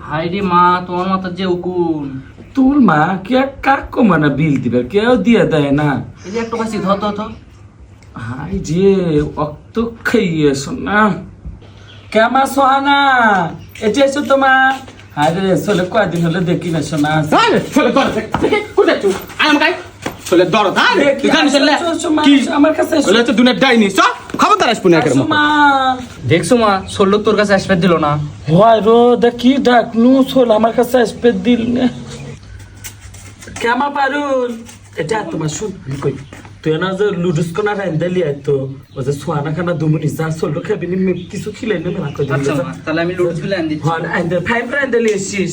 হাইরে মা, তোমার মাথার যে উকুন। তোর মা কে কাক মানে বিল দিবে, কেউ দিয়ে দেয় না। এই যে একটু কাছে ধর ধর ধর। হাই যে অক্ত খাইয়ে শোনা কেমা সোহানা এটি এসো তোমার। আরে চলে কয়দিন হলে দেখি না শোনা। আমার কাছে দেখছো মা, ষোলো তোর কাছে আসবে দিল না। হয় রো দেখি ডাকনু চল আমার কাছে আসবে দিল না। কেমা পারুল এটা তোমার শুন কই তুই না যে লুডুস কোনা রান্দালি আইতো ও যে সোয়ানা খানা দুমুনি যা চললো খাবি নি কিছু খিলাই না না কই আচ্ছা মা, তাহলে আমি লুডুস গুলো আন দিচ্ছি। হন আইন্দে ফাইন রান্দালি এসিস।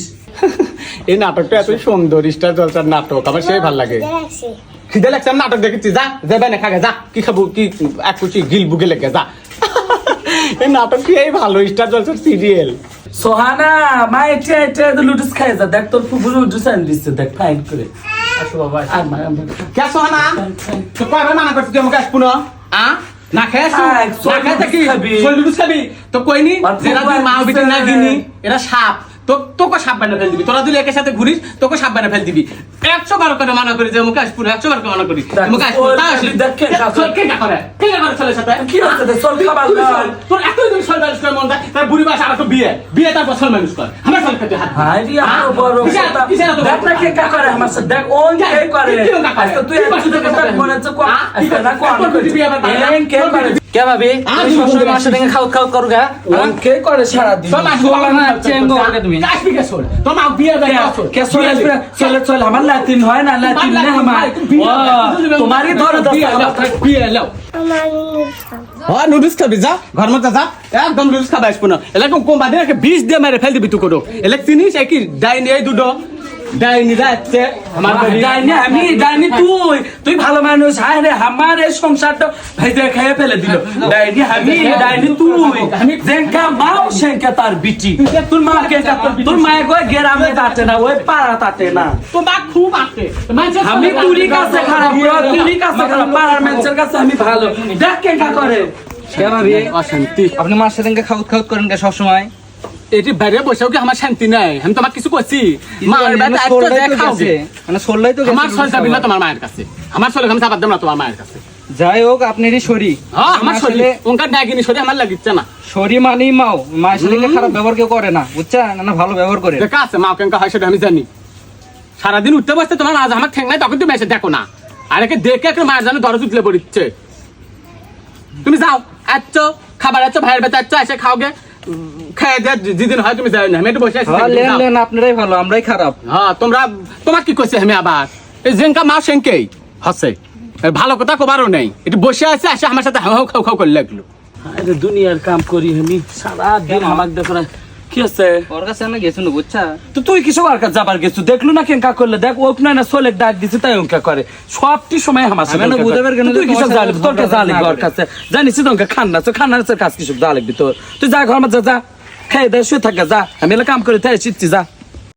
এই নাটকটা এত সুন্দর স্টার জলসার নাটক, আমার সেই ভালো লাগে। খিদে লাগছে, আমি নাটক দেখেছি, যা যাবে না খাগে, যা কি খাবো কি এক কুচি গিল বুকে লেগে যা। এই নাটক কি এই ভালো স্টার জলসার সিরিয়াল। সোহানা মা এটা এটা লুডুস খাই যা দেখ তোর ফুবু লুডুস আন দিছে দেখ ফাইন করে। আসো বাবা। আর মা কে সোহানা তো কয়বার মানা করছিস তুই আমাকে আসবো না? না খেয়ে আসো, না খেয়ে থাকি লুডুস খাবি তো কইনি যেটা তুই মা বিটে না গিনি এরা সাপ, তোকে সাপ বানা ফেল দিবি। তোরা যদি একের সাথে ঘুরিস তোকে সাপ বানা ফেল দিবি। 100 বার করে মানা করি যে মুখে আসবো না, 100 বার করে মানা করি মুখে আসবো না। দেখে কে করে ছেলের সাথে কি হচ্ছে চল খাবার তোর এতই যদি সল মানুষ করে মন যায় তার বুড়ি বাসা আর তো বিয়ে তারপর সল মানুষ কর। আমার সল খেতে হাত হাই রিয়া বড় কথা দেখ না কে কা করে আমার সাথে দেখ ওই কে করে আজকে তুই একটু দেখে দেখ মনে হচ্ছে কো আজকে না কো আমি করবি আবার এই কে করে কে ভাবি তুমি সবসময় মার সাথে খাওয়া খাওয়া করো গা? ওই কে করে সারা দিন বলা না চেঙ্গো করে তুমি। কাশবি কে সল তোর মা বিয়ে দেয় কে চলে চলে চলে আমার লাতিন হয় না লাতিন না আমার তোমারই ধরে বিয়ে লাও। হ্যাঁ নুডলস খাবি, যা ঘর মধ্যে যা, একদম নুডলস খাবা আসবো না। এলাকা কম বাদে রেখে 20 দিয়ে মেরে ফেল দিবি তুই করো। এলাকা চিনিস একই ডাইনি এই দুটো ডাইনি যাচ্ছে আমার ডাইনি আমি ডাইনি তুই তুই ভালো মানুষ। হায় রে আমার এই সংসারটা ভেজে খেয়ে ফেলে দিল। ডাইনি আমি ডাইনি তুই যেনকা মাও সেনকা তার বিটি। তোর মা কে তোর মায়ে কই গ্রামে তাতে না ওই পাড়া তাতে না। তো মা খুব আছে আমি তুলি কাছে খারাপ তুলি কাছে খারাপ পাড়ার মানুষের কাছে আমি ভালো। দেখ কেনকা করে কে ভাবি অশান্তি। আপনি মার সাথে খাওয়া খাওয়া করেন কে সব সময়? এটি বাইরে বসেও কি আমার শান্তি নাই? আমি তোমার কিছু করছি? মায়ের বাড়িতে একটা দেখাও মানে সরলাই তো আমার সল যাবি না তোমার মায়ের কাছে, আমার সল আমি চাপাত দেব না তোমার মায়ের কাছে। যাই হোক আপনারই শরীর। হ্যাঁ আমার শরীর ওনকার নাগিনি শরীর আমার লাগিচ্ছে না। শরীর মানেই মাও, মায়ের সাথে খারাপ ব্যবহার কেউ করে না বুঝছেন না, ভালো ব্যবহার করে। দেখা আছে মা কেনকা হয় সেটা আমি জানি। সারাদিন উঠতে বসতে তোমার আজ আমার ঠেং নাই তখন তুমি এসে দেখো না। আর একে দেখে একটা মায়ের জানো দরজ উঠলে পড়িচ্ছে। তুমি যাও আচ্ছ খাবার আচ্ছ ভাইয়ের বেচা আচ্ছ এসে খাওগে খেয়ে দেয় যেদিন হয় তুমি যাও না। আমি একটু বসে আছি। লেন আপনারাই ভালো আমরাই খারাপ। হ্যাঁ তোমরা তোমার কি করছে আমি আবার এই জেঙ্কা মা সেঙ্কেই হচ্ছে ভালো কথা কবারও নেই। একটু বসে আছে আসে আমার সাথে হাও খাও খাও করে লাগলো। আরে দুনিয়ার কাম করি আমি সারা দিন আমাক দেখো না কি আছে ওর কাছে আমি গেছি না বুঝছা। তো তুই কিছু আর কাছে যাবার গেছু দেখলু না কেনকা করলে দেখ ওক না সোলে ডাক দিছে তাই ওনকা করে সবটি সময় আমার সাথে আমি না বুঝাবার কেন তুই কিছু জানি তোর কাছে জানি ওর কাছে জানিস তো ওনকা খান না তো খানার কাছে কিছু জানি তোর তুই যা ঘর মধ্যে যা খেয়ে দে শুয়ে থাকা যা আমি কাম করে তাই শিখছি যা।